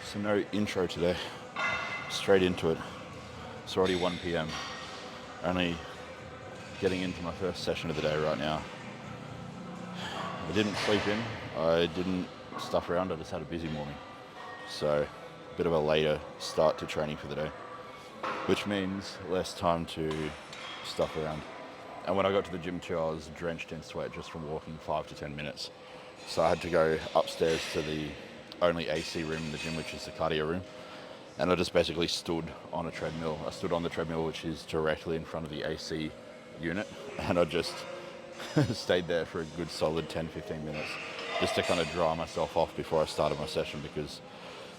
So no intro today, straight into it. It's already 1 p.m. Only getting into my first session of the day right now. I didn't sleep in, I didn't stuff around, I just had a busy morning. So a bit of a later start to training for the day, which means less time to stuff around. And when I got to the gym too, I was drenched in sweat just from walking 5 to 10 minutes. So I had to go upstairs to the only AC room in the gym, which is the cardio room. And I just basically stood on a treadmill. I stood on the treadmill, which is directly in front of the AC unit. And I just stayed there for a good solid 10-15 minutes just to kind of dry myself off before I started my session, because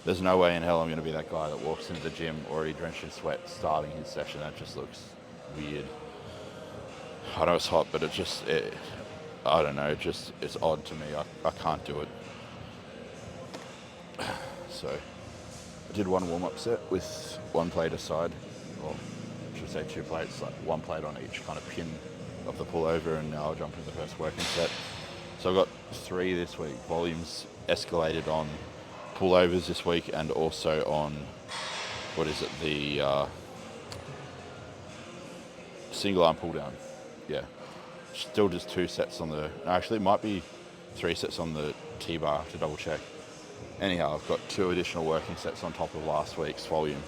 there's no way in hell I'm going to be that guy that walks into the gym already drenched in sweat starting his session. That just looks weird. I know it's hot, but I don't know, it's odd to me. I can't do it. So I did one warm-up set with one plate aside, or I should say 2 plates, like one plate on each kind of pin of the pullover, and now I'll jump into the first working set. So I've got 3 this week. Volumes escalated on pullovers this week, and also on, the single arm pull down. Yeah. Still just 2 sets on the, no, actually it might be 3 sets on the T-bar to double check. Anyhow, I've got 2 additional working sets on top of last week's volume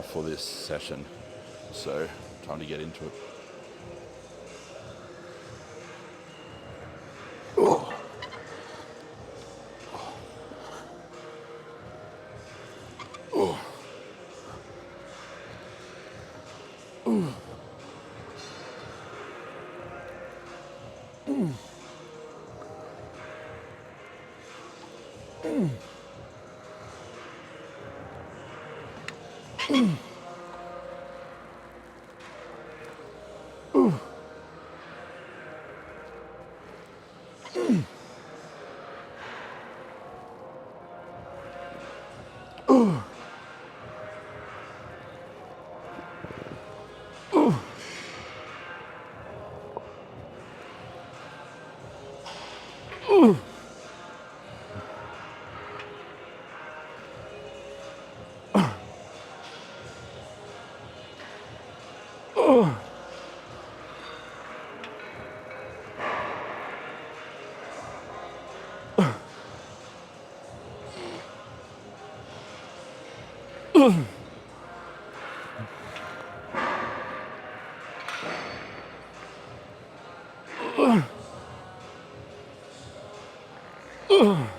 for this session. So, time to get into it. Oh. Oh. Oh. Mm. Mm. Mm. Mm. Mm. Mm. Mm. Oh.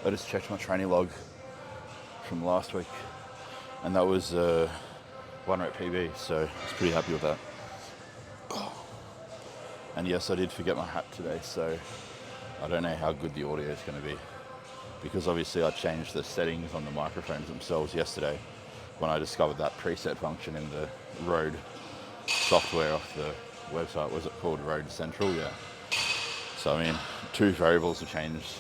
I just checked my training log from last week, and that was 1 rep PB, so I was pretty happy with that. And yes, I did forget my hat today, so I don't know how good the audio is going to be, because obviously I changed the settings on the microphones themselves yesterday when I discovered that preset function in the Rode software off the website. Was it called Rode Central? Yeah. So I mean, 2 variables have changed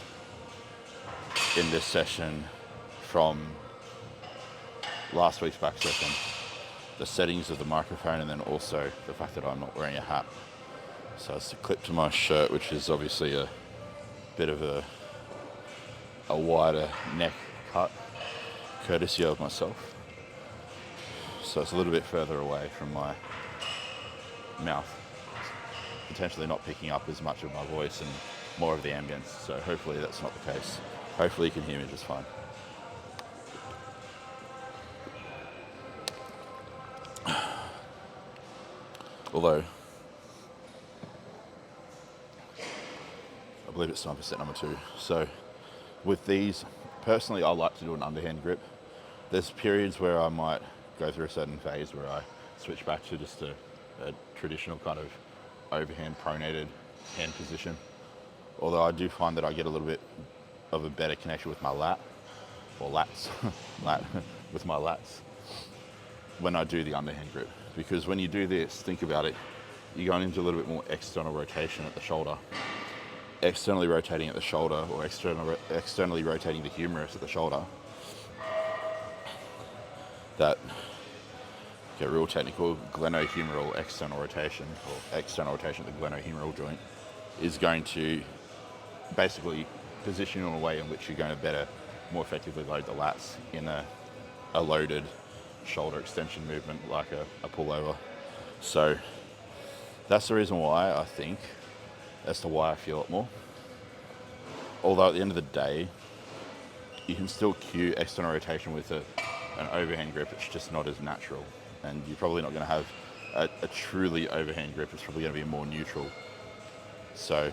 in this session from last week's back session. The settings of the microphone, and then also the fact that I'm not wearing a hat. So it's a clip to my shirt, which is obviously a bit of a wider neck cut, courtesy of myself. So it's a little bit further away from my mouth, potentially not picking up as much of my voice and more of the ambience. So hopefully that's not the case. Hopefully you can hear me just fine. Although, I believe it's time for set number 2. So with these, personally I like to do an underhand grip. There's periods where I might go through a certain phase where I switch back to just a traditional kind of overhand pronated hand position. Although I do find that I get a little bit of a better connection with my lat, or lats, with my lats, when I do the underhand grip. Because when you do this, think about it, you're going into a little bit more external rotation at the shoulder. Externally rotating at the shoulder, or externally rotating the humerus at the shoulder, that get real technical, glenohumeral external rotation, or external rotation of the glenohumeral joint, is going to basically position you in a way in which you're going to more effectively load the lats in a loaded shoulder extension movement like a pullover. So that's the reason why I think, as to why I feel it more. Although at the end of the day, you can still cue external rotation with an overhand grip. It's just not as natural, and you're probably not going to have a truly overhand grip. It's probably going to be more neutral. So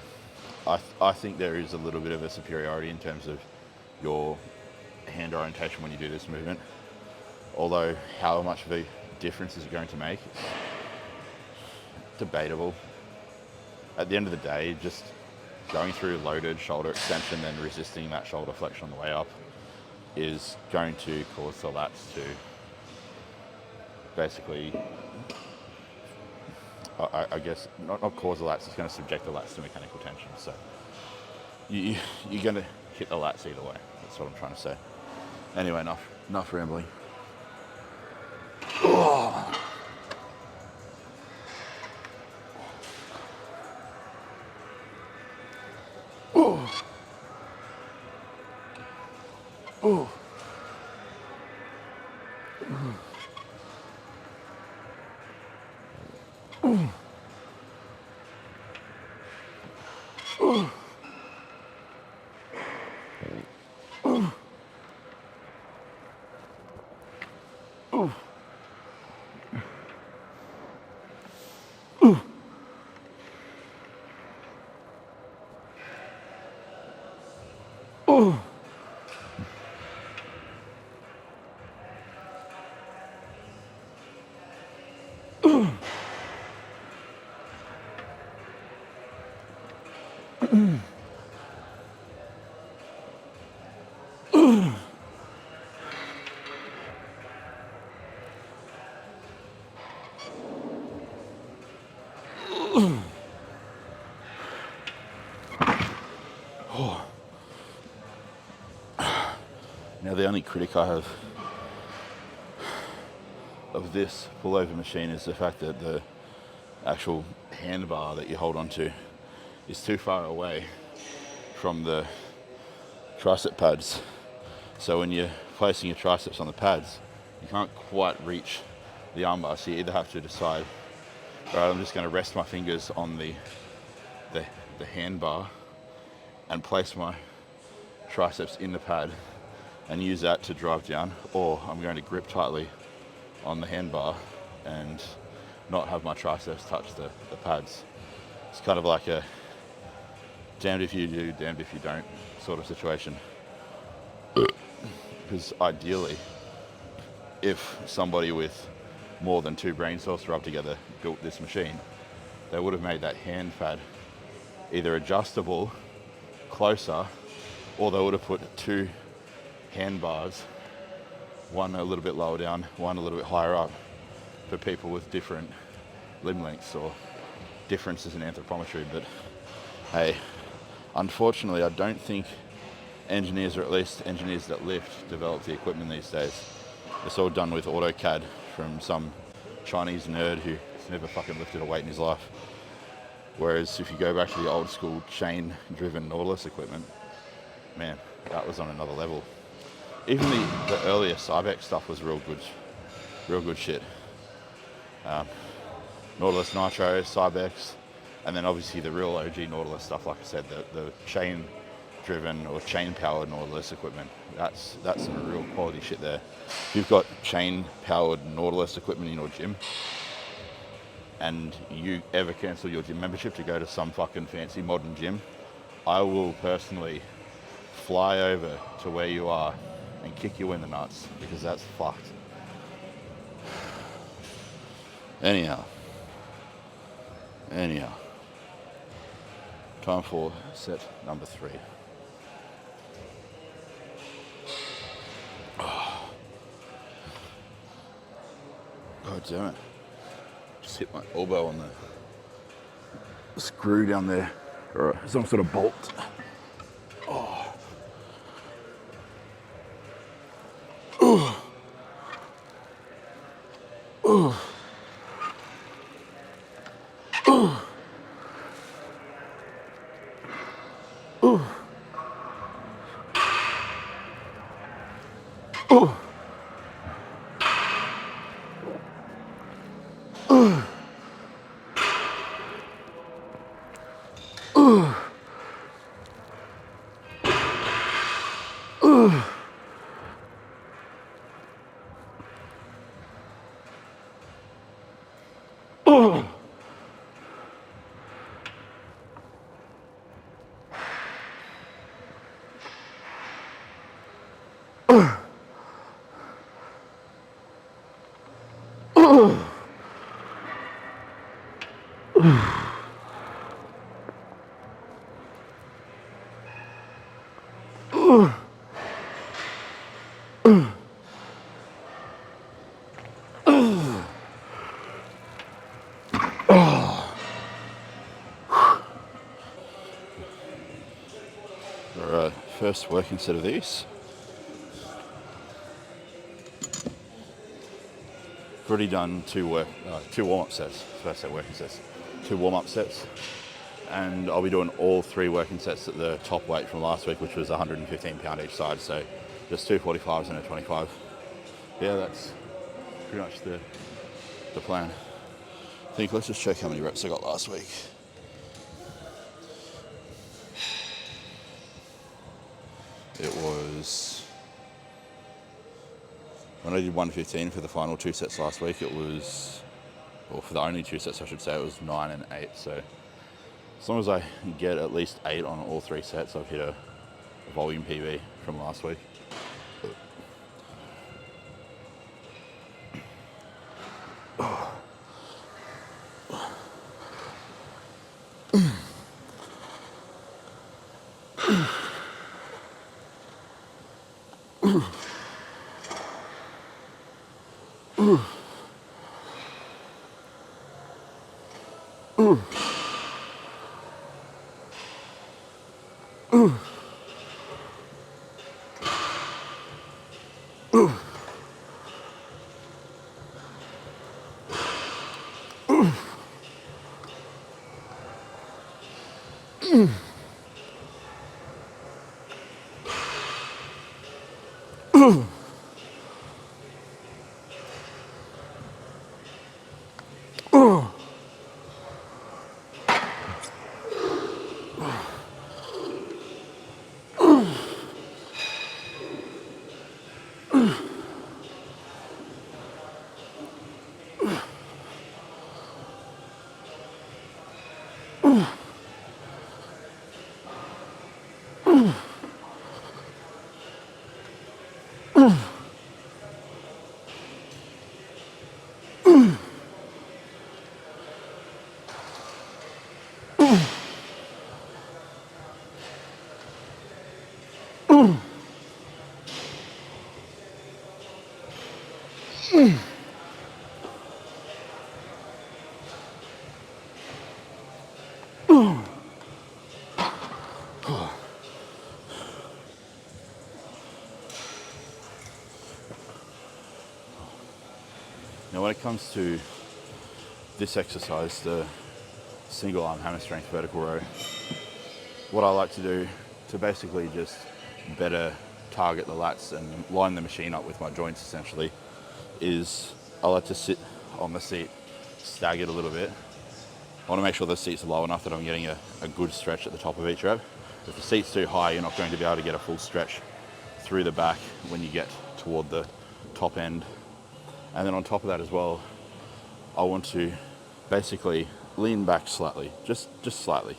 I think there is a little bit of a superiority in terms of your hand orientation when you do this movement. Although how much of a difference is it going to make? It's debatable. At the end of the day, just going through loaded shoulder extension and resisting that shoulder flexion on the way up is going to cause the lats to basically, I guess, not cause the lats, it's going to subject the lats to mechanical tension. So you're going to hit the lats either way. That's what I'm trying to say. Anyway, enough rambling. Oh. Oh. Oh. Oh. Oh. Oh. Oh. Now the only critic I have of this pullover machine is the fact that the actual handbar that you hold onto is too far away from the tricep pads. So when you're placing your triceps on the pads, you can't quite reach the armbar. So you either have to decide, all right, I'm just going to rest my fingers on the handbar and place my triceps in the pad and use that to drive down, or I'm going to grip tightly on the handbar and not have my triceps touch the pads. It's kind of like a damned if you do, damned if you don't sort of situation. Because ideally, if somebody with more than 2 brain cells to rub together built this machine, they would have made that hand pad either adjustable closer, or they would have put 2 handbars, one a little bit lower down, one a little bit higher up, for people with different limb lengths or differences in anthropometry. But hey, unfortunately, I don't think engineers, or at least engineers that lift, develop the equipment these days. It's all done with AutoCAD from some Chinese nerd who's never fucking lifted a weight in his life. Whereas if you go back to the old school chain-driven Nautilus equipment, man, that was on another level. Even the earlier Cybex stuff was real good shit. Nautilus Nitro, Cybex, and then obviously the real OG Nautilus stuff, like I said, the chain-driven or chain-powered Nautilus equipment. That's some real quality shit there. If you've got chain-powered Nautilus equipment in your gym, and you ever cancel your gym membership to go to some fucking fancy modern gym, I will personally fly over to where you are and kick you in the nuts, because that's fucked. Anyhow. Time for set number 3. Oh. God damn it. Just hit my elbow on the screw down there, or some sort of bolt. Oh. Ooh. Ooh. Alright, first working set of these. I've already done two warm-up sets. First set working sets, 2 warm-up sets, and I'll be doing all 3 working sets at the top weight from last week, which was 115 pound each side. So just 2 45s and a 25. Yeah, that's pretty much the plan. I think let's just check how many reps I got last week. It was, when I did 115 for the final 2 sets last week, it was, or for the only 2 sets I should say, it was 9 and 8. So as long as I get at least 8 on all 3 sets, I've hit a volume PB from last week. Now when it comes to this exercise, the single arm hammer strength vertical row, what I like to do to basically just better target the lats and line the machine up with my joints essentially is I like to sit on the seat staggered a little bit. I want to make sure the seat's low enough that I'm getting a good stretch at the top of each rep. If the seat's too high, you're not going to be able to get a full stretch through the back when you get toward the top end. And then on top of that as well, I want to basically lean back slightly, just slightly.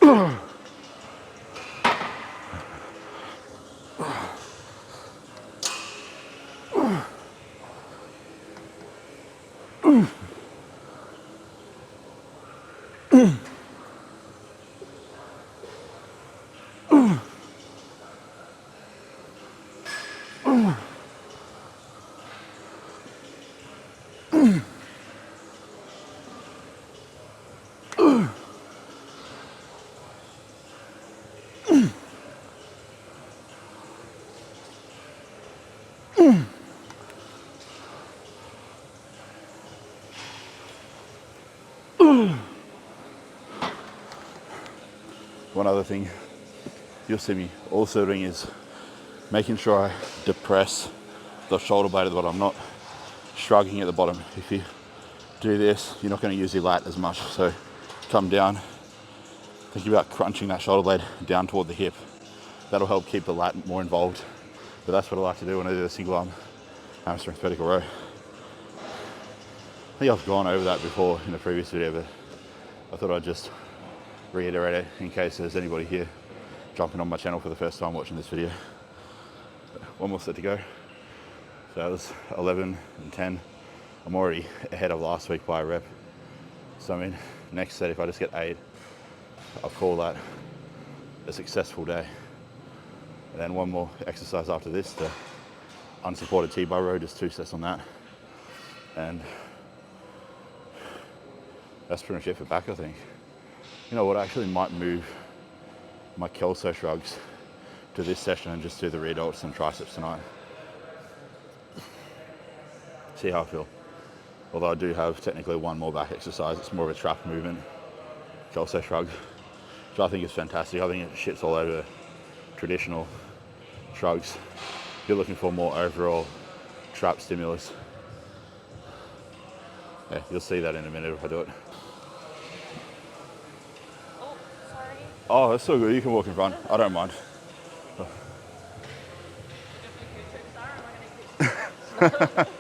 Now one other thing you'll see me also doing is making sure I depress the shoulder blade at the bottom. I'm not shrugging at the bottom. If you do this, you're not going to use your lat as much. So come down, think about crunching that shoulder blade down toward the hip. That'll help keep the lat more involved. But that's what I like to do when I do the single arm hamstring vertical row. I think I've gone over that before in a previous video, but I thought I'd just reiterate it in case there's anybody here jumping on my channel for the first time watching this video. One more set to go. So that was 11 and 10. I'm already ahead of last week by a rep. So I mean, next set, if I just get 8, I'll call that a successful day. And then one more exercise after this, the unsupported T-bar row, just 2 sets on that. And that's pretty much it for back, I think. You know what, I actually might move my Kelso shrugs to this session and just do the rear delts and triceps tonight. See how I feel. Although I do have technically one more back exercise. It's more of a trap movement, Kelso shrug, which I think is fantastic. I think it shits all over traditional shrugs. If you're looking for more overall trap stimulus, yeah, you'll see that in a minute if I do it. Oh, sorry. Oh, that's so good. You can walk in front. I don't mind. What your tricks are? Am I gonna keep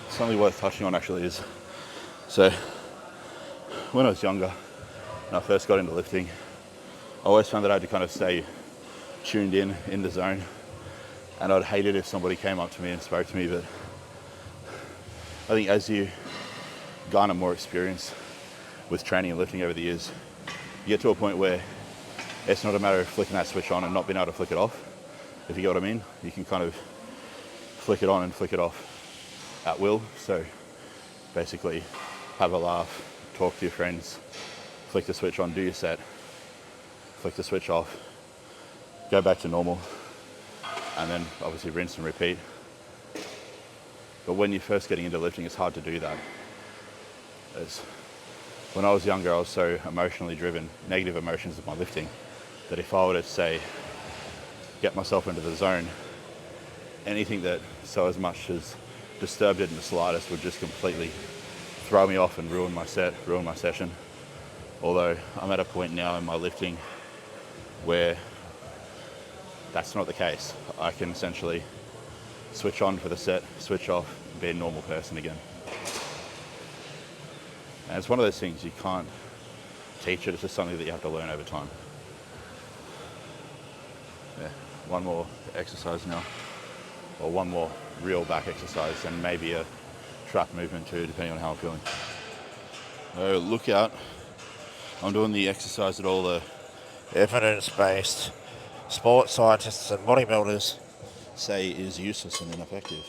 Something worth touching on actually is, so when I was younger and I first got into lifting, I always found that I had to kind of stay tuned in the zone, and I'd hate it if somebody came up to me and spoke to me. But I think as you garner more experience with training and lifting over the years, you get to a point where it's not a matter of flicking that switch on and not being able to flick it off, if you get what I mean. You can kind of flick it on and flick it off at will. So basically have a laugh, talk to your friends, flick the switch on, do your set, flick the switch off, go back to normal, and then obviously rinse and repeat. But when you're first getting into lifting, it's hard to do that. As when I was younger, I was so emotionally driven, negative emotions of my lifting, that if I were to say, get myself into the zone, anything that so as much as disturbed it in the slightest would just completely throw me off and ruin my set, ruin my session. Although I'm at a point now in my lifting where that's not the case. I can essentially switch on for the set, switch off, and be a normal person again. And it's one of those things you can't teach it, it's just something that you have to learn over time. Yeah, one more exercise now, or one more real back exercise, and maybe a trap movement too, depending on how I'm feeling. So look out, I'm doing the exercise that all the evidence-based sports scientists and bodybuilders say is useless and ineffective.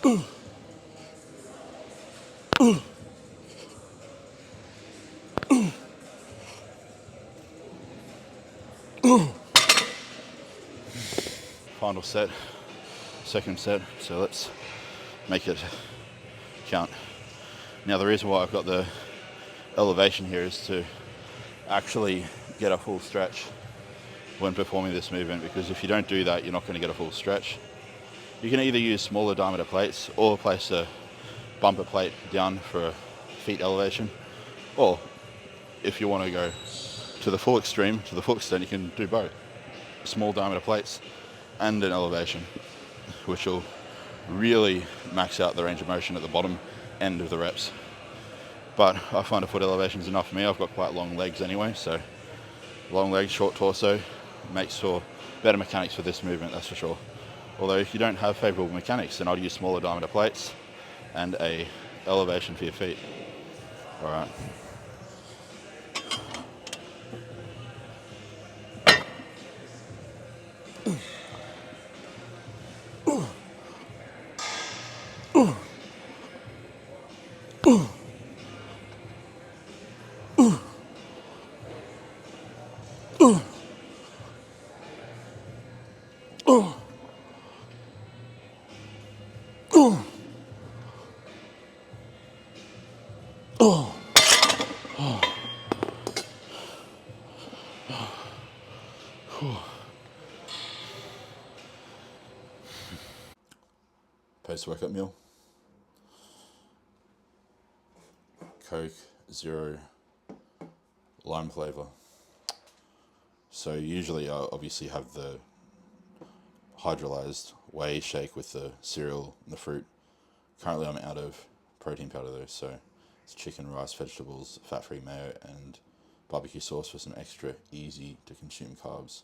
Final set, second set, so let's make it count. Now the reason why I've got the elevation here is to actually get a full stretch when performing this movement, because if you don't do that, you're not going to get a full stretch. You can either use smaller diameter plates or place a bumper plate down for feet elevation, or if you want to go to the full extreme, to the full extent, you can do both. Small diameter plates and an elevation, which will really max out the range of motion at the bottom end of the reps. But I find a foot elevation is enough for me. I've got quite long legs anyway, so long legs, short torso makes for better mechanics for this movement, that's for sure. Although if you don't have favourable mechanics, then I'd use smaller diameter plates and a elevation for your feet. All right. Post-workout meal. Coke, zero, lime flavour. So usually I obviously have the hydrolyzed whey shake with the cereal and the fruit. Currently I'm out of protein powder though, so it's chicken, rice, vegetables, fat-free mayo and barbecue sauce for some extra easy to consume carbs.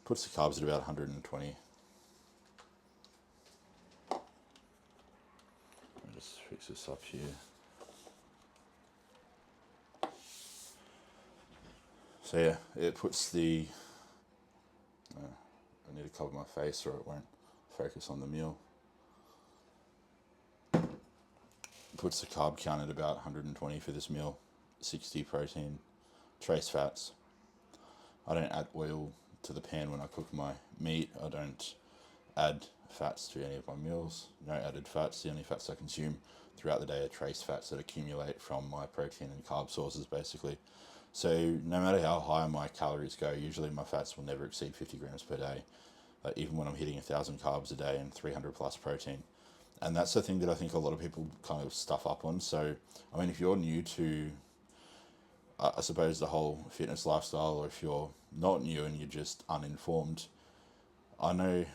Puts the carbs at about 120. I'll just fix this up here. So yeah, it puts the, I need to cover my face or it won't focus on the meal. Puts the carb count at about 120 for this meal, 60 protein, trace fats. I don't add oil to the pan when I cook my meat. I don't add fats to any of my meals. No added fats. The only fats I consume throughout the day are trace fats that accumulate from my protein and carb sources basically. So no matter how high my calories go, usually my fats will never exceed 50 grams per day, even when I'm hitting 1,000 carbs a day and 300 plus protein. And that's the thing that I think a lot of people kind of stuff up on. So, I mean, if you're new to, I suppose, the whole fitness lifestyle, or if you're not new and you're just uninformed, I know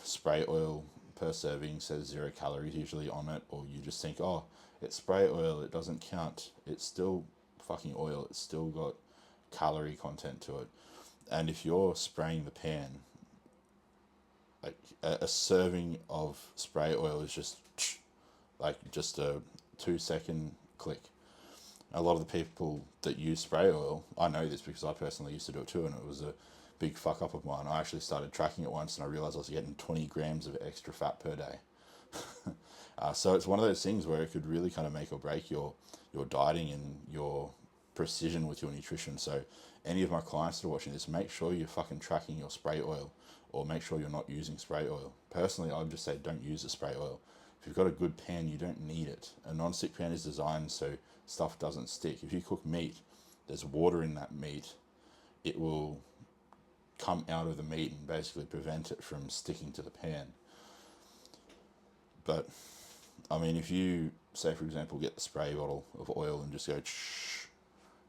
spray oil per serving says 0 calories usually on it, or you just think, oh, it's spray oil, it doesn't count. It's still fucking oil, it's still got calorie content to it. And if you're spraying the pan, like a serving of spray oil is just a 2-second click. A lot of the people that use spray oil, I know this because I personally used to do it too, and it was a big fuck up of mine. I actually started tracking it once and I realized I was getting 20 grams of extra fat per day. So it's one of those things where it could really kind of make or break your dieting and your precision with your nutrition. So any of my clients that are watching this, make sure you're fucking tracking your spray oil, or make sure you're not using spray oil. Personally, I would just say don't use the spray oil. If you've got a good pan, you don't need it. A non-stick pan is designed so stuff doesn't stick. If you cook meat, there's water in that meat, it will come out of the meat and basically prevent it from sticking to the pan. But I mean, if you say, for example, get the spray bottle of oil and just go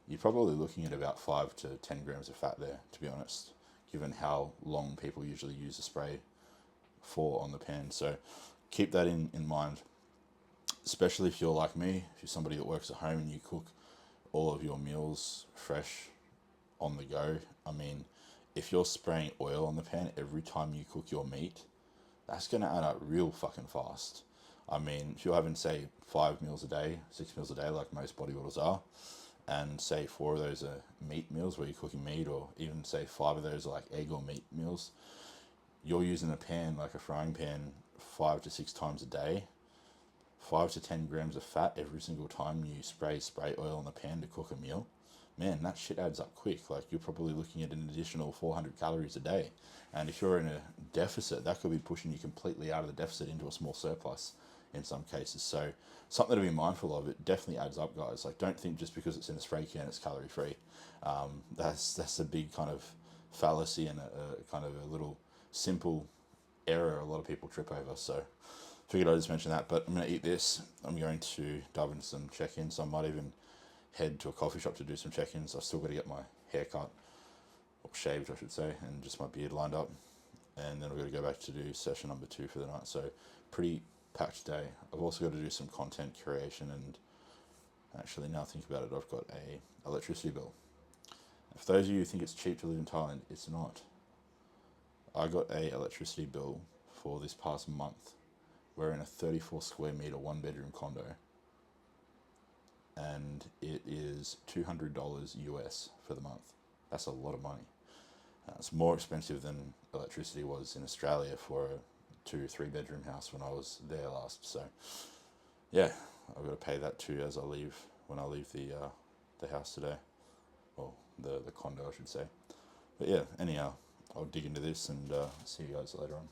you're probably looking at about 5 to 10 grams of fat there, to be honest, given how long people usually use the spray for on the pan. So keep that in mind, especially if you're like me, if you're somebody that works at home and you cook all of your meals fresh on the go. I mean, if you're spraying oil on the pan every time you cook your meat, that's going to add up real fucking fast. I mean, if you're having, say, 5 meals a day, 6 meals a day, like most bodybuilders are, and say 4 of those are meat meals where you're cooking meat, or even say 5 of those are like egg or meat meals, you're using a pan like a frying pan 5 to 6 times a day, 5 to 10 grams of fat every single time you spray oil in the pan to cook a meal, man, that shit adds up quick. Like you're probably looking at an additional 400 calories a day. And if you're in a deficit, that could be pushing you completely out of the deficit into a small surplus in some cases. So something to be mindful of. It definitely adds up, guys. Like don't think just because it's in a spray can it's calorie free. That's a big kind of fallacy and a kind of a little simple error a lot of people trip over. So figured I'd just mention that. But I'm going to eat this. I'm going to dive into some check-ins. I might even head to a coffee shop to do some check-ins. I've still got to get my hair cut, or shaved I should say, and just my beard lined up. And then I've got to go back to do session number 2 for the night. So pretty packed day. I've also got to do some content creation, and actually now I think about it, I've got a electricity bill. For those of you who think it's cheap to live in Thailand, it's not. I got a electricity bill for this past month. We're in a 34 square meter 1-bedroom condo, and it is $200 US for the month. That's a lot of money. It's more expensive than electricity was in Australia for a 2-3 bedroom house when I was there last. So yeah, I've got to pay that too as I leave, when I leave the house today, well, the condo I should say. But yeah, anyhow, I'll dig into this and see you guys later on.